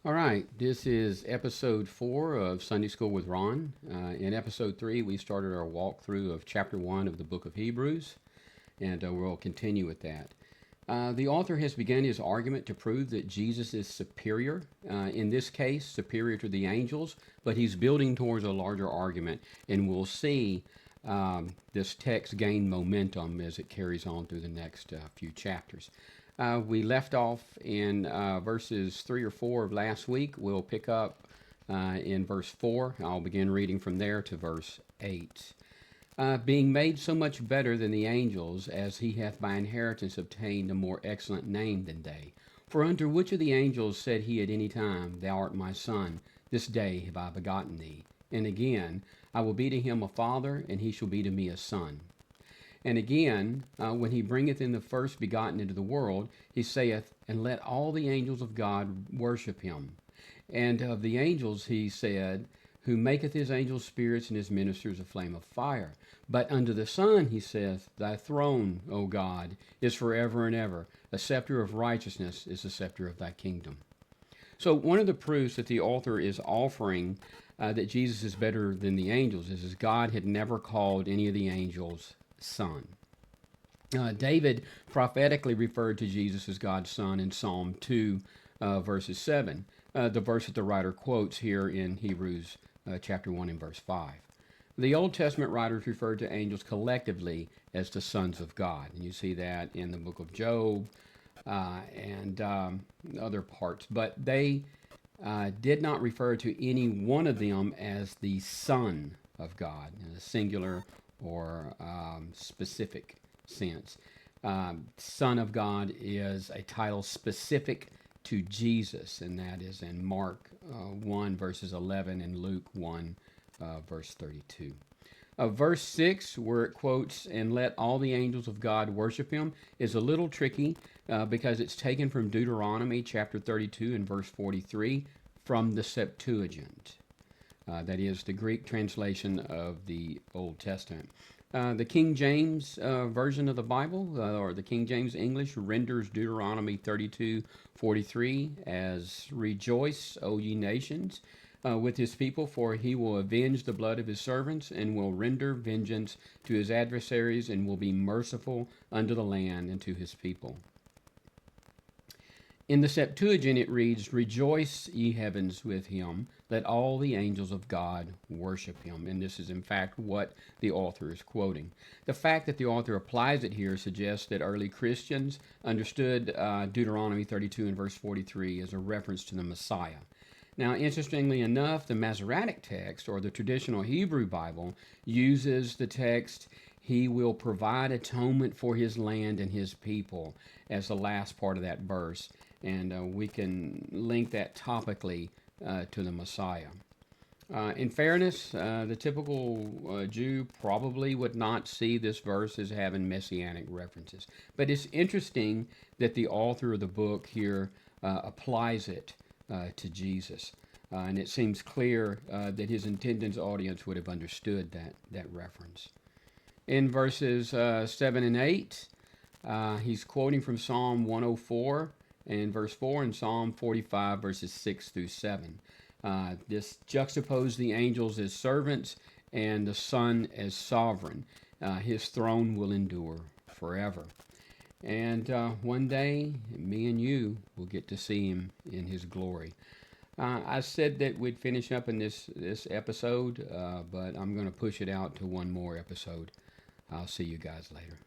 All right, this is episode 4 of Sunday School with Ron. In episode 3, we started our walkthrough of chapter 1 of the book of Hebrews, and we'll continue with that. The author has begun his argument to prove that Jesus is superior, in this case, superior to the angels, but he's building towards a larger argument, and we'll see this text gain momentum as it carries on through the next few chapters. We left off in verses 3 or 4 of last week. We'll pick up in verse 4. I'll begin reading from there to verse 8. Being made so much better than the angels, as he hath by inheritance obtained a more excellent name than they. For unto which of the angels said he at any time, Thou art my son, this day have I begotten thee? And again, I will be to him a father, and he shall be to me a son. And again, when he bringeth in the first begotten into the world, he saith, And let all the angels of God worship him. And of the angels he said, Who maketh his angels spirits and his ministers a flame of fire. But unto the Son he saith, Thy throne, O God, is forever and ever. A scepter of righteousness is the scepter of thy kingdom. So one of the proofs that the author is offering that Jesus is better than the angels is God had never called any of the angels son. David prophetically referred to Jesus as God's son in Psalm 2, verses 7, the verse that the writer quotes here in Hebrews chapter 1 and verse 5. The Old Testament writers referred to angels collectively as the sons of God, and you see that in the book of Job and other parts, but they did not refer to any one of them as the son of God in a singular or specific sense. Son of God is a title specific to Jesus, and that is in Mark 1 verses 11 and Luke 1 verse 32. Verse 6, where it quotes, And let all the angels of God worship him, is a little tricky because it's taken from Deuteronomy chapter 32 and verse 43 from the Septuagint. That is the Greek translation of the Old Testament. The King James version of the Bible, or the King James English, renders Deuteronomy 32:43 as, Rejoice, O ye nations, with his people, for he will avenge the blood of his servants, and will render vengeance to his adversaries, and will be merciful unto the land and to his people. In the Septuagint it reads, Rejoice, ye heavens, with him, let all the angels of God worship him. And this is in fact what the author is quoting. The fact that the author applies it here suggests that early Christians understood Deuteronomy 32 and verse 43 as a reference to the Messiah. Now, interestingly enough, the Masoretic text, or the traditional Hebrew Bible, uses the text, He will provide atonement for his land and his people, as the last part of that verse. And we can link that topically to the Messiah. In fairness, the typical Jew probably would not see this verse as having messianic references. But it's interesting that the author of the book here applies it to Jesus. And it seems clear that his intended audience would have understood that reference. In verses 7 and 8, he's quoting from Psalm 104 and verse 4 and Psalm 45 verses 6 through 7. This juxtaposes the angels as servants and the Son as sovereign. His throne will endure forever. And one day, me and you will get to see him in his glory. I said that we'd finish up in this episode, but I'm going to push it out to one more episode. I'll see you guys later.